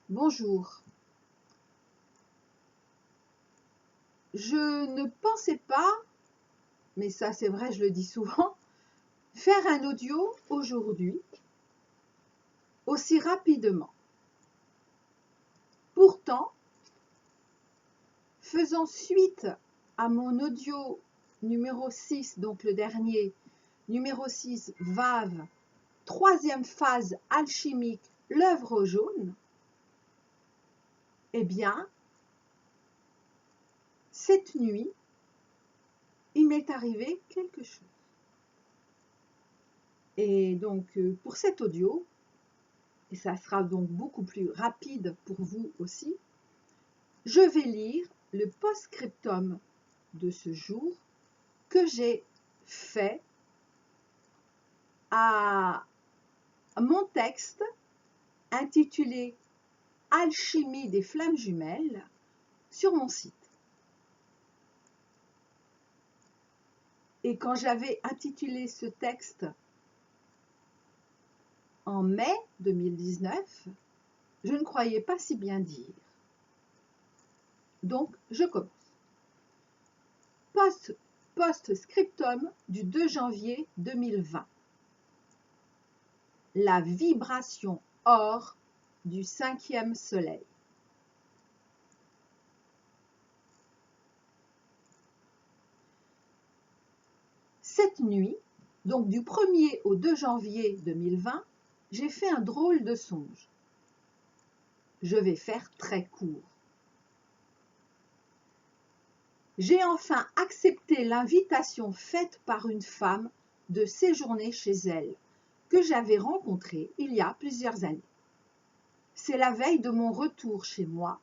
Bonjour. Je ne pensais pas, mais ça c'est vrai, je le dis souvent, faire un audio aujourd'hui aussi rapidement. Pourtant, faisant suite à mon audio numéro 6, donc le dernier, numéro 6, VAV, troisième phase alchimique, l'œuvre jaune, eh bien, cette nuit, il m'est arrivé quelque chose. Et donc, pour cet audio, et ça sera donc beaucoup plus rapide pour vous aussi, je vais lire le post-scriptum de ce jour que j'ai fait à mon texte intitulé Alchimie des flammes jumelles sur mon site. Et quand j'avais intitulé ce texte en mai 2019, je ne croyais pas si bien dire. Donc, je commence. Post-scriptum du 2 janvier 2020. La vibration or du 5e soleil. Cette nuit, donc du 1er au 2 janvier 2020, j'ai fait un drôle de songe. Je vais faire très court. J'ai enfin accepté l'invitation faite par une femme de séjourner chez elle, que j'avais rencontrée il y a plusieurs années. C'est la veille de mon retour chez moi,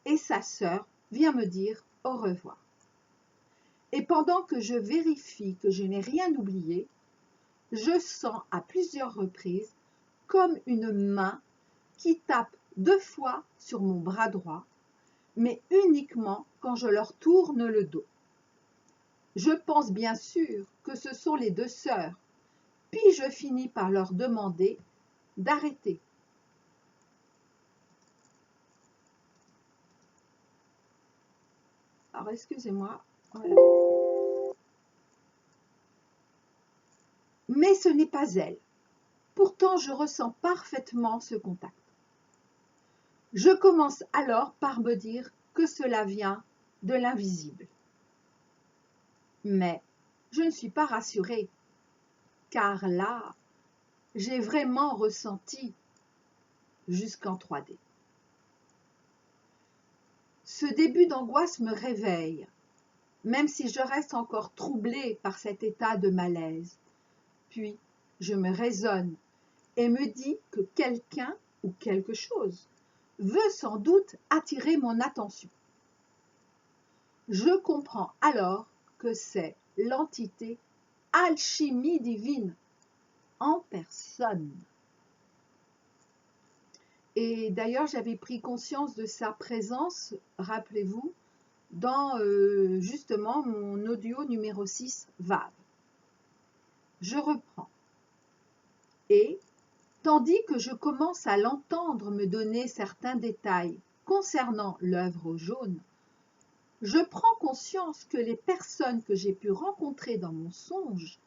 et sa sœur vient me dire au revoir. Et pendant que je vérifie que je n'ai rien oublié, je sens à plusieurs reprises comme une main qui tape 2 fois sur mon bras droit, mais uniquement quand je leur tourne le dos. Je pense bien sûr que ce sont les 2 sœurs, puis je finis par leur demander d'arrêter. Alors excusez-moi, voilà. Mais ce n'est pas elle. Pourtant, je ressens parfaitement ce contact. Je commence alors par me dire que cela vient de l'invisible. Mais je ne suis pas rassurée, car là, j'ai vraiment ressenti jusqu'en 3D. Ce début d'angoisse me réveille, même si je reste encore troublée par cet état de malaise. Puis, je me raisonne et me dis que quelqu'un ou quelque chose veut sans doute attirer mon attention. Je comprends alors que c'est l'entité alchimie divine en personne. Et d'ailleurs, j'avais pris conscience de sa présence, rappelez-vous, dans justement mon audio numéro 6, VAV. Je reprends. Et, tandis que je commence à l'entendre me donner certains détails concernant l'œuvre jaune, je prends conscience que les personnes que j'ai pu rencontrer dans mon songe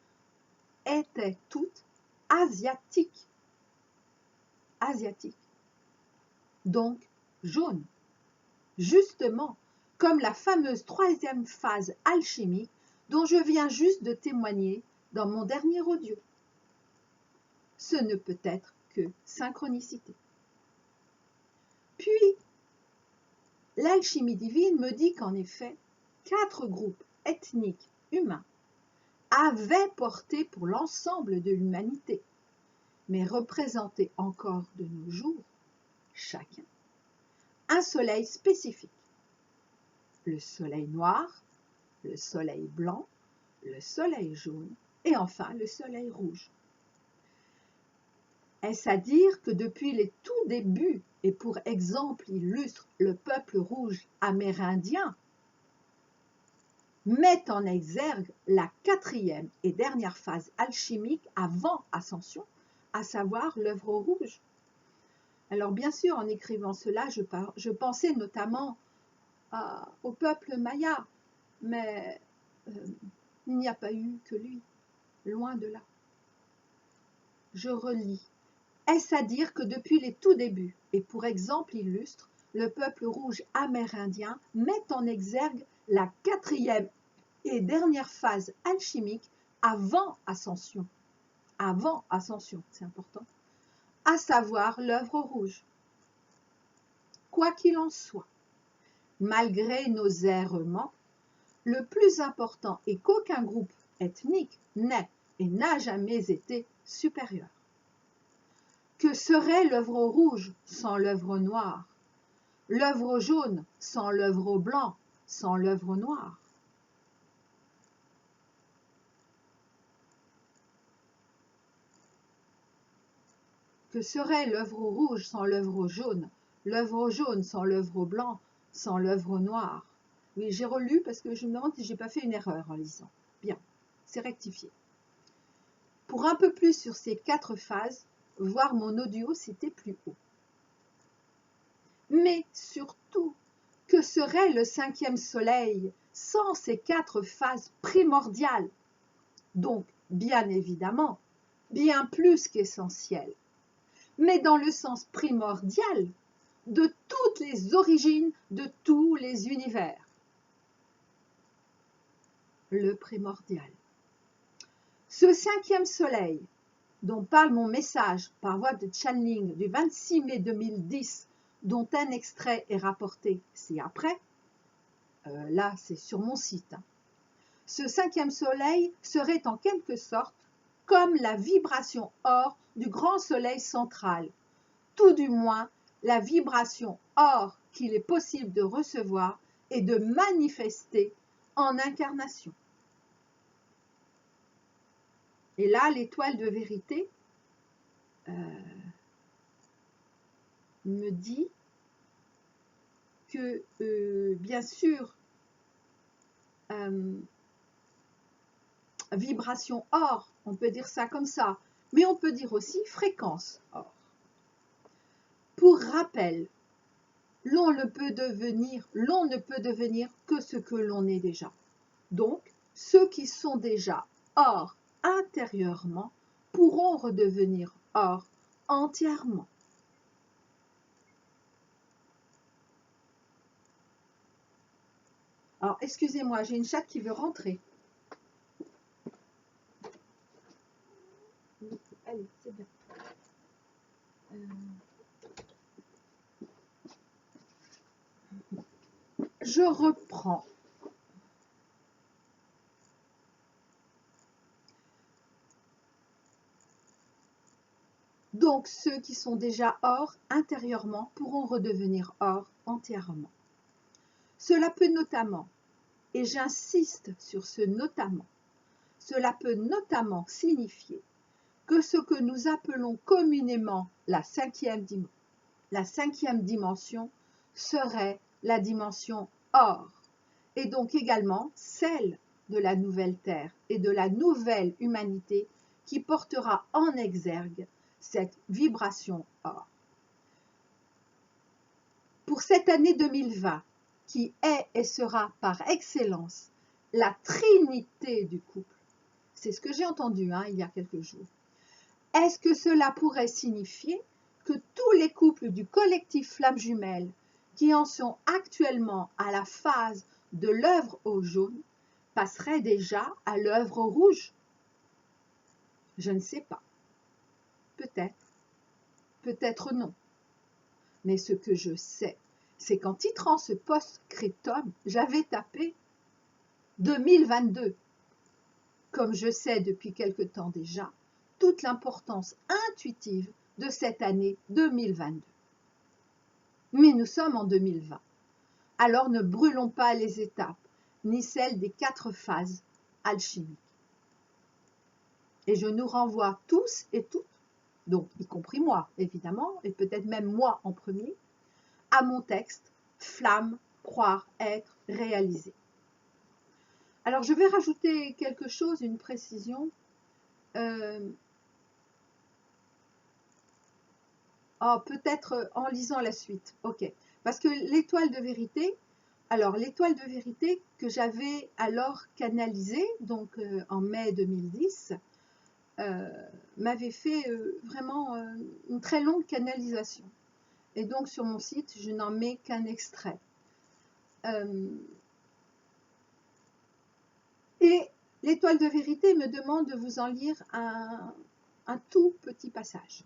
étaient toutes asiatiques. Asiatiques. Donc jaunes. Justement, comme la fameuse 3e phase alchimique dont je viens juste de témoigner dans mon dernier audio. Ce ne peut être que synchronicité. Puis, l'alchimie divine me dit qu'en effet, 4 groupes ethniques humains avaient porté pour l'ensemble de l'humanité, mais représentaient encore de nos jours, chacun, un soleil spécifique. Le soleil noir, le soleil blanc, le soleil jaune et enfin le soleil rouge. Est-ce à dire que depuis les tout débuts, et pour exemple illustre le peuple rouge amérindien, met en exergue la 4e et dernière phase alchimique avant ascension, à savoir l'œuvre rouge? Alors bien sûr, en écrivant cela, je pensais notamment au peuple maya, mais il n'y a pas eu que lui, loin de là. Je relis. Est-ce à dire que depuis les tout débuts, et pour exemple illustre, le peuple rouge amérindien met en exergue la 4e et dernière phase alchimique avant ascension, c'est important, à savoir l'œuvre rouge. Quoi qu'il en soit, malgré nos errements, le plus important est qu'aucun groupe ethnique n'est et n'a jamais été supérieur. Que serait l'œuvre rouge sans l'œuvre noire? L'œuvre jaune sans l'œuvre blanc, sans l'œuvre noire? Que serait l'œuvre rouge sans l'œuvre jaune? L'œuvre jaune sans l'œuvre blanc, sans l'œuvre noire? Oui, j'ai relu parce que je me demande si je n'ai pas fait une erreur en lisant. Bien, c'est rectifié. Pour un peu plus sur ces 4 phases, voir mon audio, c'était plus haut. Mais surtout, que serait le 5e soleil sans ces 4 phases primordiales? Donc, bien évidemment, bien plus qu'essentielles, mais dans le sens primordial de toutes les origines de tous les univers. Le primordial. Ce 5e soleil, dont parle mon message par voie de channeling du 26 mai 2010, dont un extrait est rapporté ci-après, là c'est sur mon site. Ce 5e soleil serait en quelque sorte comme la vibration or du grand soleil central, tout du moins la vibration or qu'il est possible de recevoir et de manifester en incarnation. Et là, l'étoile de vérité me dit que, bien sûr, vibration or, on peut dire ça comme ça, mais on peut dire aussi fréquence or. Pour rappel, l'on ne peut devenir que ce que l'on est déjà. Donc, ceux qui sont déjà or intérieurement pourront redevenir or entièrement. Alors, excusez-moi, j'ai une chatte qui veut rentrer. Allez, c'est bien. Je reprends. Donc, ceux qui sont déjà or intérieurement pourront redevenir or entièrement. Cela peut notamment, et j'insiste sur ce notamment, cela peut notamment signifier que ce que nous appelons communément la 5e dimension serait la dimension or, et donc également celle de la nouvelle Terre et de la nouvelle humanité qui portera en exergue cette vibration or. Pour cette année 2020, qui est et sera par excellence la trinité du couple, c'est ce que j'ai entendu il y a quelques jours, est-ce que cela pourrait signifier que tous les couples du collectif Flammes Jumelles qui en sont actuellement à la phase de l'œuvre au jaune passeraient déjà à l'œuvre au rouge? Je ne sais pas. Peut-être. Peut-être non. Mais ce que je sais, c'est qu'en titrant ce post-scriptum, j'avais tapé 2022. Comme je sais depuis quelque temps déjà toute l'importance intuitive de cette année 2022. Mais nous sommes en 2020. Alors ne brûlons pas les étapes, ni celles des 4 phases alchimiques. Et je nous renvoie tous et toutes, donc y compris moi évidemment, et peut-être même moi en premier, à mon texte « Flamme, croire, être, réaliser ». Alors je vais rajouter quelque chose, une précision. Oh, peut-être en lisant la suite. Ok. Parce que l'étoile de vérité, alors l'étoile de vérité que j'avais alors canalisée, donc en mai 2010, m'avait fait vraiment une très longue canalisation. Et donc sur mon site, je n'en mets qu'un extrait. Et l'étoile de vérité me demande de vous en lire un tout petit passage.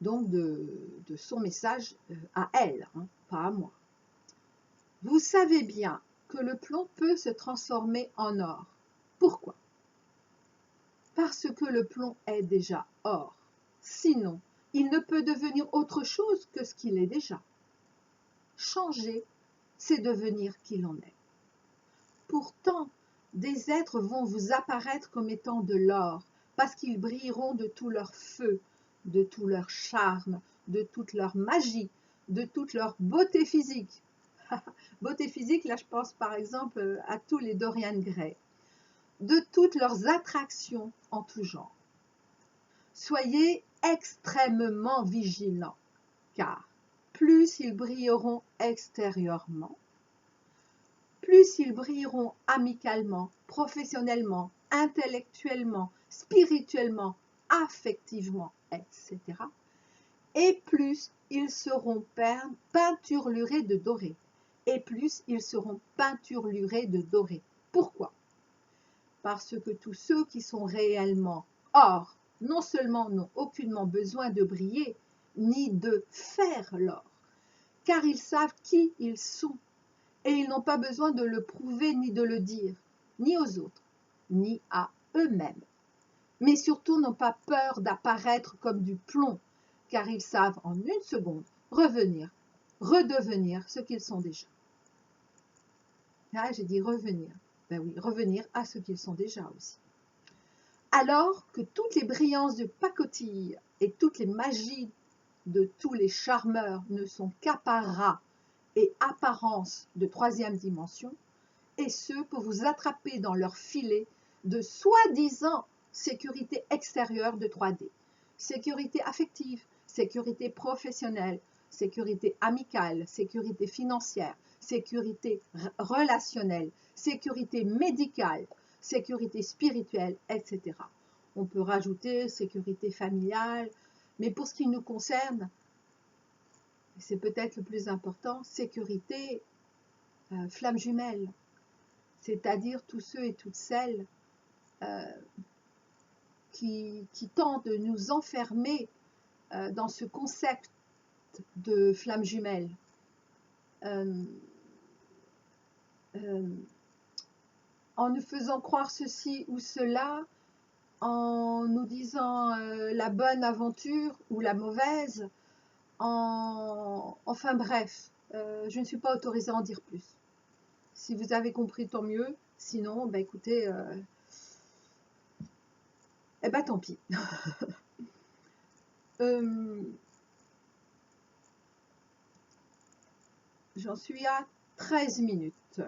Donc de son message à elle, hein, pas à moi. Vous savez bien que le plomb peut se transformer en or. Pourquoi? Parce que le plomb est déjà or. Sinon, il ne peut devenir autre chose que ce qu'il est déjà. Changer, c'est devenir qui l'on est. Pourtant, des êtres vont vous apparaître comme étant de l'or, parce qu'ils brilleront de tout leur feu, de tout leur charme, de toute leur magie, de toute leur beauté physique. Beauté physique, là je pense par exemple à tous les Dorian Gray, de toutes leurs attractions en tout genre. Soyez extrêmement vigilants, car plus ils brilleront extérieurement, plus ils brilleront amicalement, professionnellement, intellectuellement, spirituellement, affectivement, etc. Et plus ils seront peinturlurés de doré. Et plus ils seront peinturlurés de doré. Pourquoi? Parce que tous ceux qui sont réellement or, non seulement n'ont aucunement besoin de briller, ni de faire l'or, car ils savent qui ils sont, et ils n'ont pas besoin de le prouver ni de le dire, ni aux autres, ni à eux-mêmes. Mais surtout n'ont pas peur d'apparaître comme du plomb, car ils savent en une seconde redevenir ce qu'ils sont déjà. Ah, j'ai dit revenir. Ben oui, revenir à ce qu'ils sont déjà aussi. Alors que toutes les brillances de pacotille et toutes les magies de tous les charmeurs ne sont qu'apparats et apparences de troisième dimension, et ce pour vous attraper dans leur filet de soi-disant sécurité extérieure de 3D. Sécurité affective, sécurité professionnelle, sécurité amicale, sécurité financière, sécurité relationnelle, sécurité médicale, sécurité spirituelle, etc. On peut rajouter sécurité familiale, mais pour ce qui nous concerne, c'est peut-être le plus important, sécurité flamme jumelle, c'est-à-dire tous ceux et toutes celles qui tentent de nous enfermer dans ce concept de flamme jumelle. En nous faisant croire ceci ou cela, en nous disant la bonne aventure ou la mauvaise, enfin bref, je ne suis pas autorisée à en dire plus. Si vous avez compris, tant mieux. Sinon, bah, écoutez, eh ben tant pis. J'en suis à 13 minutes.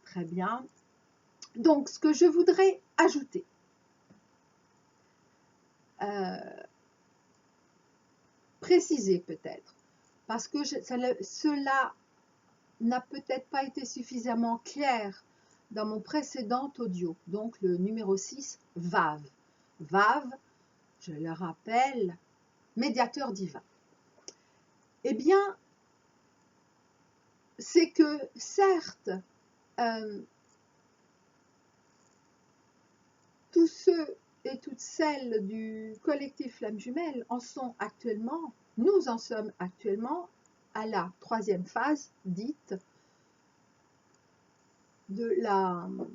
Très bien. Donc, ce que je voudrais ajouter, préciser peut-être, parce que cela n'a peut-être pas été suffisamment clair dans mon précédent audio, donc le numéro 6, VAV. VAV, je le rappelle, médiateur divin. Eh bien, c'est que certes, tous ceux et toutes celles du collectif Flamme Jumelle en sont actuellement, nous en sommes actuellement à la troisième phase dite de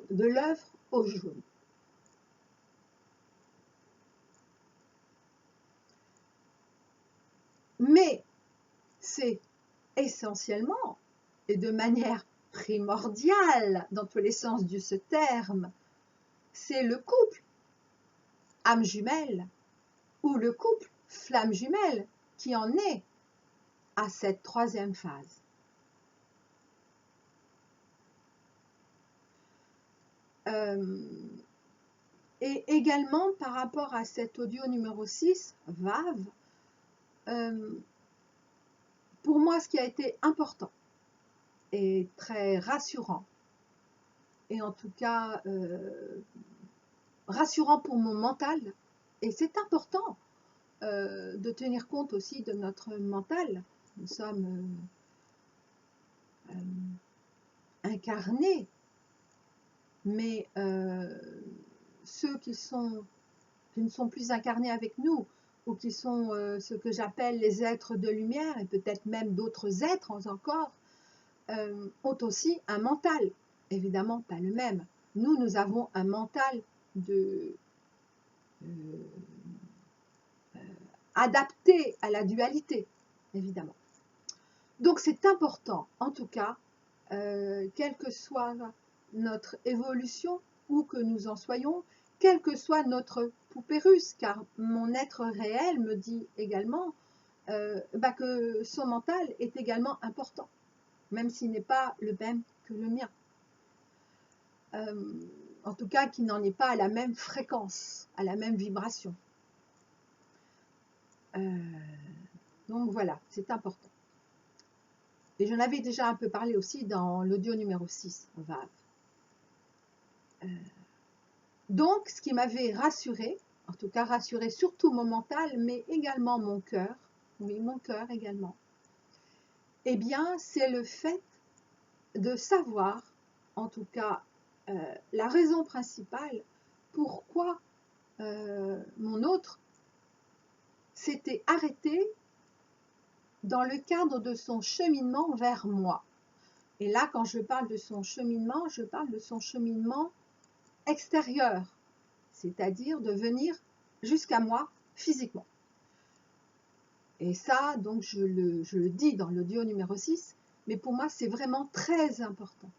l'œuvre au jaune. Mais c'est essentiellement et de manière primordiale dans tous les sens de ce terme, c'est le couple âme jumelle ou le couple flamme jumelle qui en est à cette troisième phase. Et également par rapport à cet audio numéro 6, VAV, pour moi, ce qui a été important et très rassurant, et en tout cas rassurant pour mon mental, et c'est important de tenir compte aussi de notre mental. Nous sommes incarnés, mais ceux qui ne sont plus incarnés avec nous, ou qui sont ce que j'appelle les êtres de lumière, et peut-être même d'autres êtres encore, ont aussi un mental, évidemment pas le même. Nous avons un mental adapté à la dualité, évidemment. Donc c'est important, en tout cas, quelle que soit notre évolution, où que nous en soyons, quelle que soit notre poupée russe, car mon être réel me dit également que son mental est également important, même s'il n'est pas le même que le mien. En tout cas, qu'il n'en est pas à la même fréquence, à la même vibration. Donc voilà, c'est important. Et j'en avais déjà un peu parlé aussi dans l'audio numéro 6, VAV. Donc, ce qui m'avait rassuré, en tout cas rassuré surtout mon mental, mais également mon cœur, oui, mon cœur également, eh bien, c'est le fait de savoir, en tout cas, la raison principale pourquoi mon autre s'était arrêté dans le cadre de son cheminement vers moi. Et là, quand je parle de son cheminement, je parle de son cheminement extérieur, c'est-à-dire de venir jusqu'à moi physiquement. Et ça, donc, je le dis dans l'audio numéro 6, mais pour moi, c'est vraiment très important.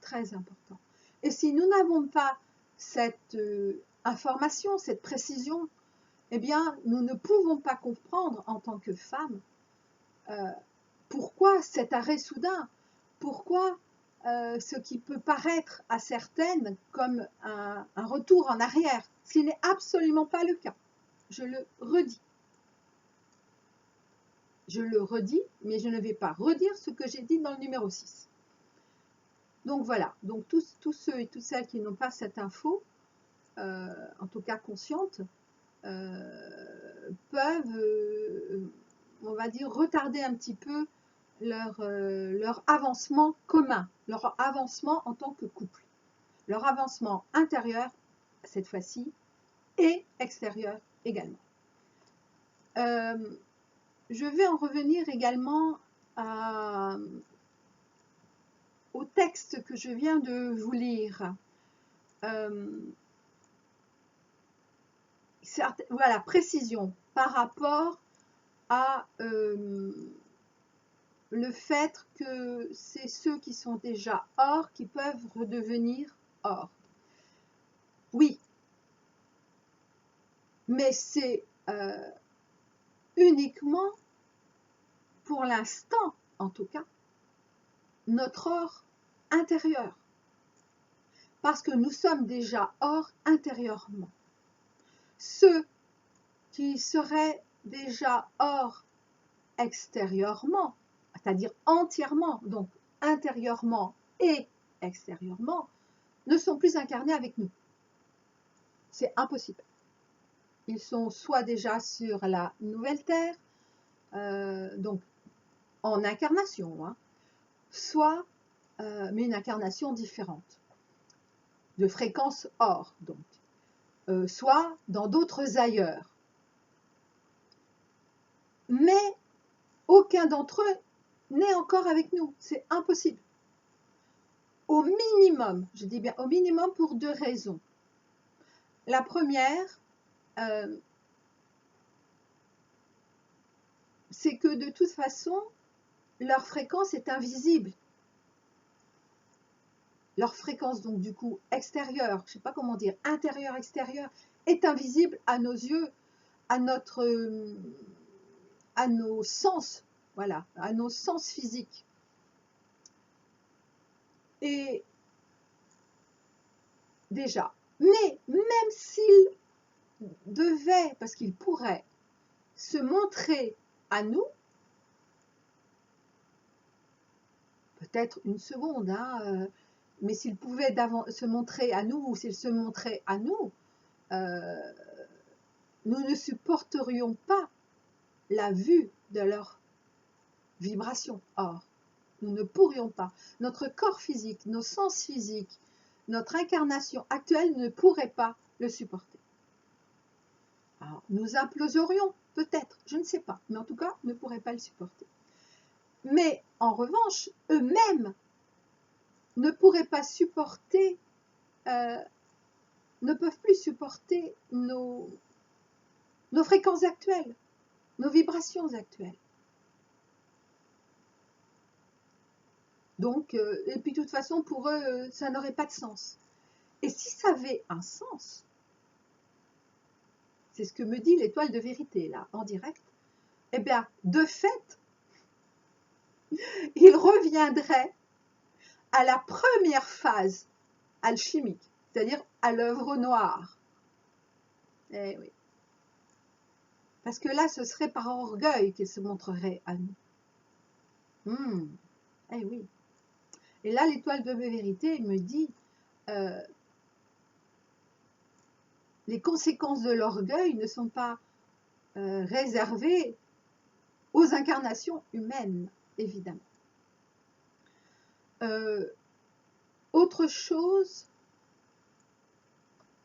Très important. Et si nous n'avons pas cette information, cette précision, eh bien, nous ne pouvons pas comprendre en tant que femme pourquoi cet arrêt soudain, pourquoi ce qui peut paraître à certaines comme un retour en arrière, ce qui n'est absolument pas le cas. Je le redis. Je le redis, mais je ne vais pas redire ce que j'ai dit dans le numéro 6. Donc voilà, donc tous ceux et toutes celles qui n'ont pas cette info, en tout cas consciente, peuvent, on va dire, retarder un petit peu leur avancement commun, leur avancement en tant que couple, leur avancement intérieur, cette fois-ci, et extérieur également. Je vais en revenir également au texte que je viens de vous lire. Voilà, précision par rapport à le fait que c'est ceux qui sont déjà hors qui peuvent redevenir hors. Oui, mais c'est uniquement, pour l'instant en tout cas, notre or intérieur. Parce que nous sommes déjà hors intérieurement. Ceux qui seraient déjà hors extérieurement, c'est-à-dire entièrement, donc intérieurement et extérieurement, ne sont plus incarnés avec nous. C'est impossible. Ils sont soit déjà sur la nouvelle terre, donc en incarnation, hein, soit, mais une incarnation différente, de fréquence hors, donc, soit dans d'autres ailleurs. Mais aucun d'entre eux n'est encore avec nous, c'est impossible. Au minimum, je dis bien au minimum pour deux raisons. La première, c'est que de toute façon, leur fréquence est invisible. Leur fréquence, donc du coup extérieure, je ne sais pas comment dire, intérieure-extérieure, est invisible à nos yeux, à nos sens, voilà, à nos sens physiques. Et déjà, mais même s'ils devaient, parce qu'ils pourraient, se montrer à nous, peut-être une seconde, hein, mais s'il pouvait se montrer à nous, ou s'il se montrait à nous, nous ne supporterions pas la vue de leur vibration. Or, nous ne pourrions pas. Notre corps physique, nos sens physiques, notre incarnation actuelle ne pourrait pas le supporter. Alors, nous imploserions, peut-être, je ne sais pas, mais en tout cas, ne pourraient pas le supporter. Mais en revanche, eux-mêmes ne pourraient pas supporter, ne peuvent plus supporter nos fréquences actuelles, nos vibrations actuelles. Donc, et puis de toute façon, pour eux, ça n'aurait pas de sens. Et si ça avait un sens, c'est ce que me dit l'étoile de vérité, là, en direct, eh bien, de fait, il reviendrait à la première phase alchimique, c'est-à-dire à l'œuvre noire. Eh oui. Parce que là, ce serait par orgueil qu'il se montrerait à nous. Eh oui. Et là, l'étoile de vérité me dit, les conséquences de l'orgueil ne sont pas réservées aux incarnations humaines, évidemment. Autre chose,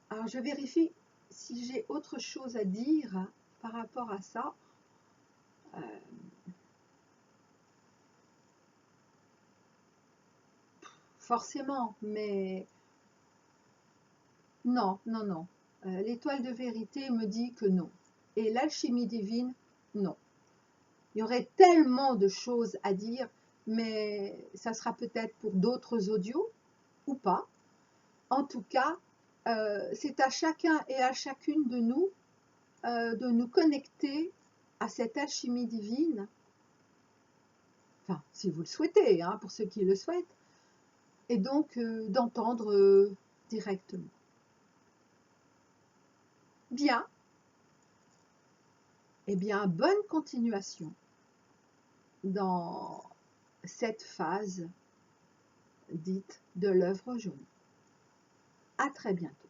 alors je vérifie si j'ai autre chose à dire par rapport à ça. Forcément, mais non, non, non. L'étoile de vérité me dit que non. Et l'alchimie divine, non. Il y aurait tellement de choses à dire, mais ça sera peut-être pour d'autres audios ou pas. En tout cas, c'est à chacun et à chacune de nous connecter à cette alchimie divine. Enfin, si vous le souhaitez, hein, pour ceux qui le souhaitent, et donc d'entendre directement. Bien. Eh bien, bonne continuation dans cette phase dite de l'œuvre jaune. À très bientôt.